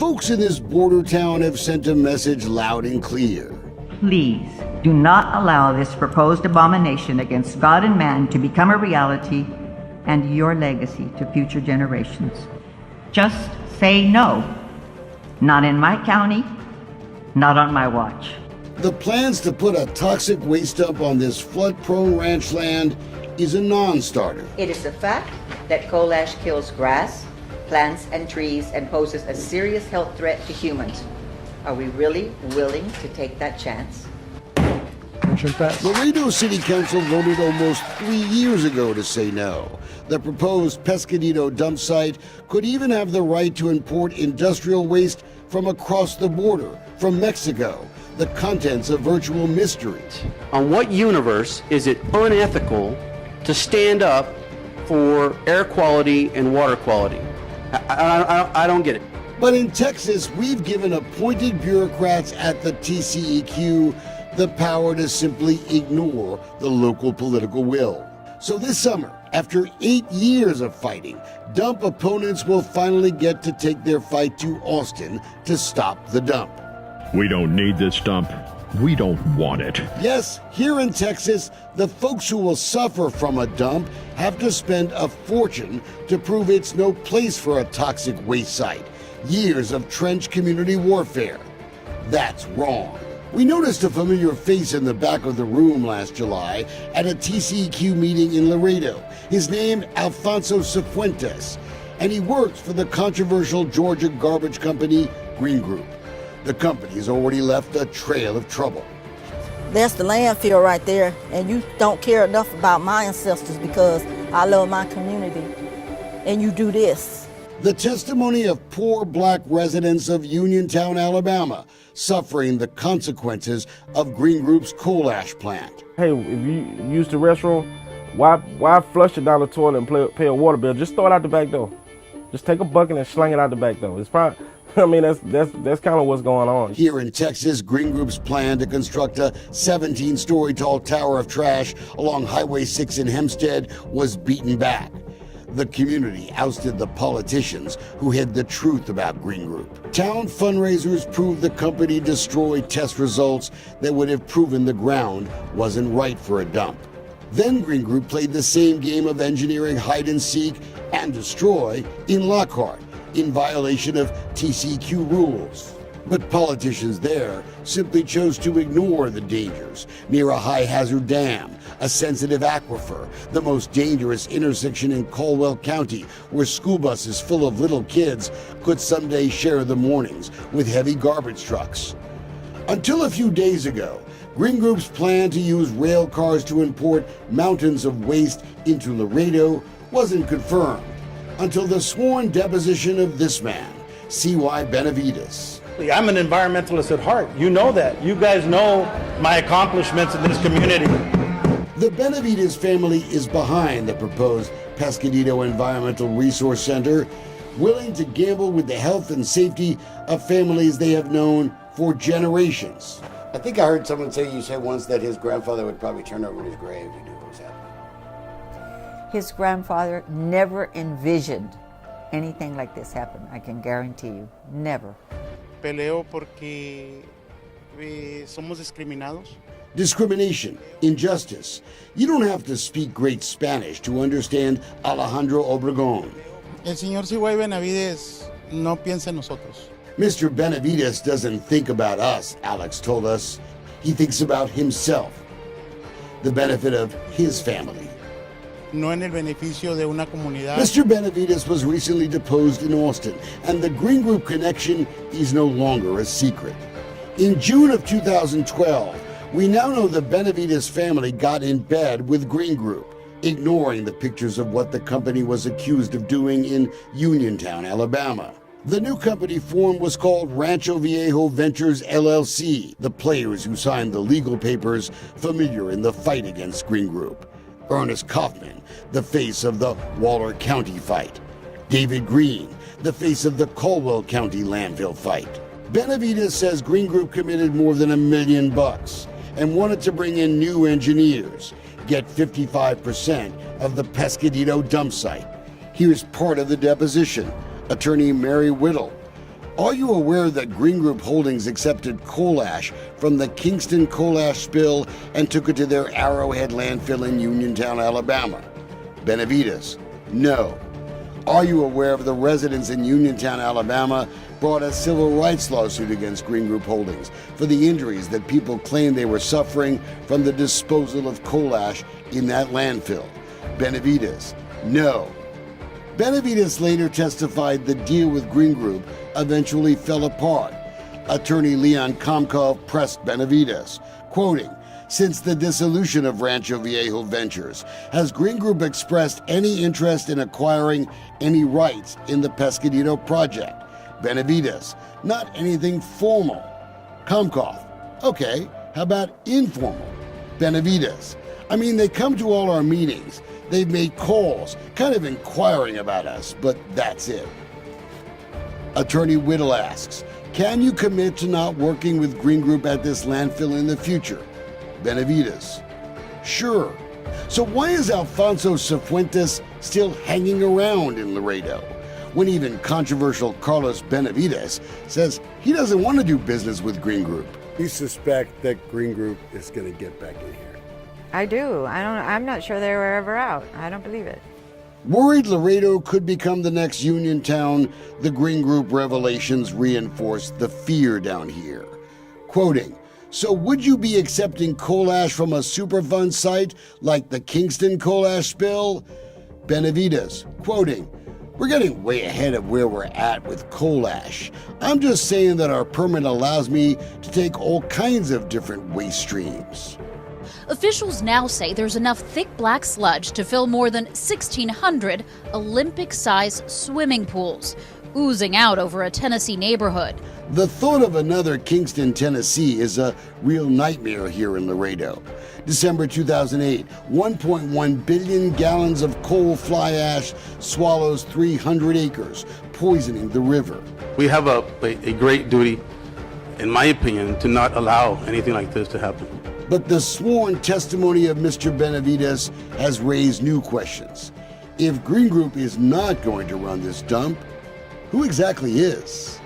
folks in this border town have sent a message loud and clear. Please do not allow this proposed abomination against God and man to become a reality and your legacy to future generations. Just say no. Not in my county, not on my watch. The plans to put a toxic waste dump on this flood-prone ranch land is a non-starter. It is the fact that coal ash kills grass, plants, and trees and poses a serious health threat to humans. Are we really willing to take that chance? Laredo City Council voted almost 3 years ago to say no. The proposed Pescadito dump site could even have the right to import industrial waste from across the border, from Mexico. The contents a virtual mystery. On what universe is it unethical to stand up for air quality and water quality? I don't get it. But in Texas, we've given appointed bureaucrats at the TCEQ the power to simply ignore the local political will. So this summer, after 8 years of fighting, dump opponents will finally get to take their fight to Austin to stop the dump. We don't need this dump. We don't want it. Yes, here in Texas, the folks who will suffer from a dump have to spend a fortune to prove it's no place for a toxic waste site. Years of trench community warfare. That's wrong. We noticed a familiar face in the back of the room last July at a TCEQ meeting in Laredo. His name, Alfonso Cifuentes, and he works for the controversial Georgia garbage company, Green Group. The company has already left a trail of trouble. That's the landfill right there, and you don't care enough about my ancestors because I love my community, and you do this. The testimony of poor black residents of Uniontown, Alabama, suffering the consequences of Green Group's coal ash plant. Hey, if you use the restroom, why flush it down the toilet and pay a water bill? Just throw it out the back door. Just take a bucket and sling it out the back door. It's probably, I mean, that's kind of what's going on. Here in Texas, Green Group's plan to construct a 17-story tall tower of trash along Highway 6 in Hempstead was beaten back. The community ousted the politicians who hid the truth about Green Group. Town fundraisers proved the company destroyed test results that would have proven the ground wasn't right for a dump. Then Green Group played the same game of engineering hide and seek and destroy in Lockhart, in violation of TCEQ rules. But politicians there simply chose to ignore the dangers near a high-hazard dam, a sensitive aquifer, the most dangerous intersection in Caldwell County, where school buses full of little kids could someday share the mornings with heavy garbage trucks. Until a few days ago, Green Group's plan to use rail cars to import mountains of waste into Laredo wasn't confirmed until the sworn deposition of this man, C.Y. Benavides. I'm an environmentalist at heart. You know that. You guys know my accomplishments in this community. The Benavides family is behind the proposed Pescadito Environmental Resource Center, willing to gamble with the health and safety of families they have known for generations. I think I heard someone say, you said once that his grandfather would probably turn over in his grave if he knew what was happening. His grandfather never envisioned anything like this happen, I can guarantee you. Never. Peleo porque somos discriminados. Discrimination, injustice. You don't have to speak great Spanish to understand Alejandro Obregón. El señor C.Y. Benavides no piensa en nosotros. Mr. Benavides doesn't think about us, Alex told us. He thinks about himself, the benefit of his family. No en el beneficio de una comunidad. Mr. Benavides was recently deposed in Austin, and the Green Group connection is no longer a secret. In June of 2012, we now know the Benavides family got in bed with Green Group, ignoring the pictures of what the company was accused of doing in Uniontown, Alabama. The new company formed was called Rancho Viejo Ventures LLC, the players who signed the legal papers familiar in the fight against Green Group. Ernest Kaufman, the face of the Waller County fight. David Green, the face of the Caldwell County landfill fight. Benavides says Green Group committed more than $1 million and wanted to bring in new engineers, get 55% of the Pescadito dump site. Here's part of the deposition. Attorney Mary Whittle, Are you aware that Green Group Holdings accepted coal ash from the Kingston coal ash spill and took it to their Arrowhead landfill in Uniontown, Alabama? Benavides, no. Are you aware of the residents in Uniontown, Alabama brought a civil rights lawsuit against Green Group Holdings for the injuries that people claimed they were suffering from the disposal of coal ash in that landfill? Benavides, no. Benavides later testified the deal with Green Group eventually fell apart. Attorney Leon Komkov pressed Benavides, quoting, "Since the dissolution of Rancho Viejo Ventures, has Green Group expressed any interest in acquiring any rights in the Pescadito project?" Benavides, "Not anything formal." Komkov, "Okay, how about informal?" Benavides, "I mean, they come to all our meetings. They've made calls, kind of inquiring about us, but that's it." Attorney Whittle asks, "Can you commit to not working with Green Group at this landfill in the future?" Benavides, "Sure." So why is Alfonso Cifuentes still hanging around in Laredo, when even controversial Carlos Benavides says he doesn't want to do business with Green Group? You suspect that Green Group is going to get back in here? I do. I'm not sure they were ever out. I don't believe it. Worried Laredo could become the next Uniontown, the Green Group revelations reinforced the fear down here. Quoting, "So would you be accepting coal ash from a Superfund site like the Kingston coal ash spill?" Benavides, quoting, "We're getting way ahead of where we're at with coal ash. I'm just saying that our permit allows me to take all kinds of different waste streams." Officials now say there's enough thick black sludge to fill more than 1,600 Olympic-sized swimming pools, oozing out over a Tennessee neighborhood. The thought of another Kingston, Tennessee is a real nightmare here in Laredo. December 2008, 1.1 billion gallons of coal fly ash swallows 300 acres, poisoning the river. We have a great duty, in my opinion, to not allow anything like this to happen. But the sworn testimony of Mr. Benavides has raised new questions. If Green Group is not going to run this dump, who exactly is?